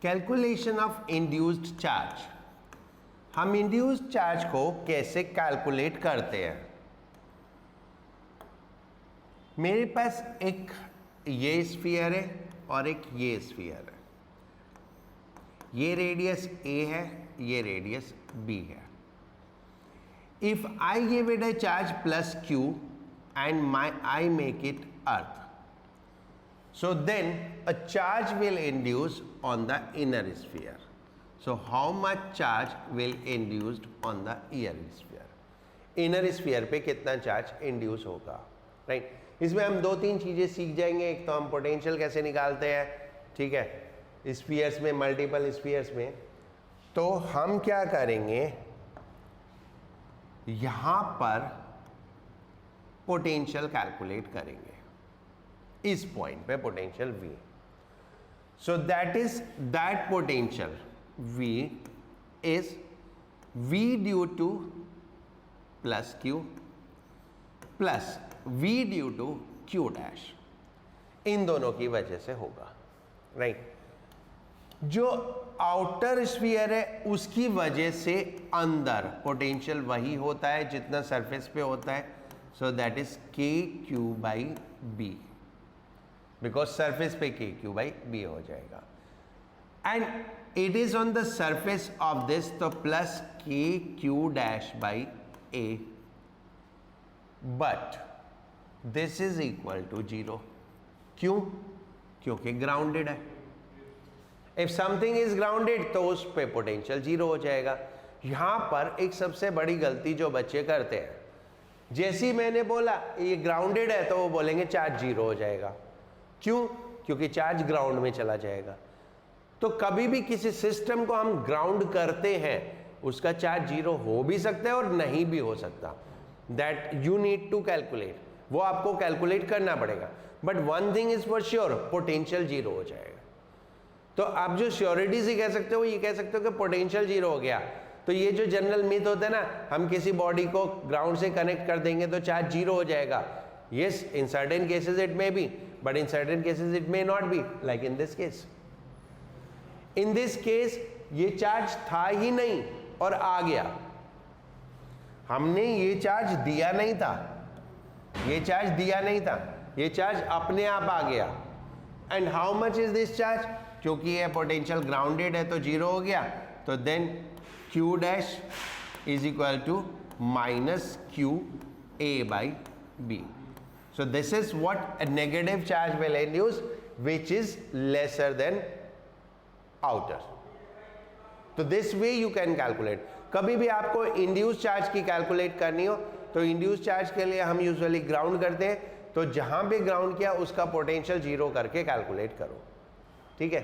Calculation of induced charge. हम induced charge को कैसे कैलकुलेट करते हैं? मेरे पास एक ये स्फीयर है और एक ये स्फीयर है। ये रेडियस A है, ये रेडियस B है। If I give it a charge plus Q and I make it earth, so then a charge will induce on the inner sphere. So how much charge will induced on the inner sphere? Inner sphere पे कितना charge induce होगा, right? इसमें हम दो तीन चीजें सीख जाएंगे। एक तो हम पोटेंशियल कैसे निकालते हैं, ठीक है, स्फीयर्स में, मल्टीपल स्फीयर्स में। तो हम क्या करेंगे, यहां पर पोटेंशियल कैलकुलेट करेंगे, इस पॉइंट पे potential V। So that is that potential V is V due to plus Q plus V due to Q dash, इन दोनों की वजह से होगा, राइट? जो आउटर स्फीयर है उसकी वजह से अंदर पोटेंशियल वही होता है जितना सरफेस पे होता है। So that is KQ by B, because surface पे KQ बाई B हो जाएगा। And it is on the surface of this, तो plus KQ dash by A, but this is equal to 0। क्यों? क्योंकि ग्राउंडेड है। इफ समथिंग इज ग्राउंडेड तो उस पे पोटेंशियल 0 हो जाएगा। यहां पर एक सबसे बड़ी गलती जो बच्चे करते हैं, जैसे ही मैंने बोला ये ग्राउंडेड है तो वो बोलेंगे चार्ज 0 हो जाएगा। क्यों? क्योंकि चार्ज ग्राउंड में चला जाएगा। तो कभी भी किसी सिस्टम को हम ग्राउंड करते हैं उसका चार्ज 0 हो भी सकता है और नहीं भी हो सकता। That you need to calculate, वो आपको कैलकुलेट करना पड़ेगा। But one thing is for sure, potential 0 हो जाएगा। तो आप जो श्योरिटी से कह सकते हो, ये कह सकते हो कि पोटेंशियल 0 हो गया। तो ये जो जनरल मिथ होता है ना, हम किसी बॉडी को ग्राउंड से कनेक्ट कर देंगे तो चार्ज 0 हो जाएगा। Yes, in certain cases it may be, but in certain cases it may not be, like in this case. In this case ये चार्ज था ही नहीं और आ गया। हमने ये चार्ज दिया नहीं था, ये चार्ज दिया नहीं था, ये चार्ज अपने आप आ गया। And how much is this charge? क्योंकि ये पोटेंशियल ग्राउंडेड है तो 0 हो गया। तो then Q dash is equal to minus Q A by B। So this is what a negative charge will induce which is lesser than outer। तो this way you can calculate. कभी भी आपको induce charge की calculate करनी हो तो induce charge के लिए हम यूजुअली ग्राउंड करते हैं। तो जहां पे ग्राउंड किया उसका पोटेंशियल 0 करके कैलकुलेट करो, ठीक है?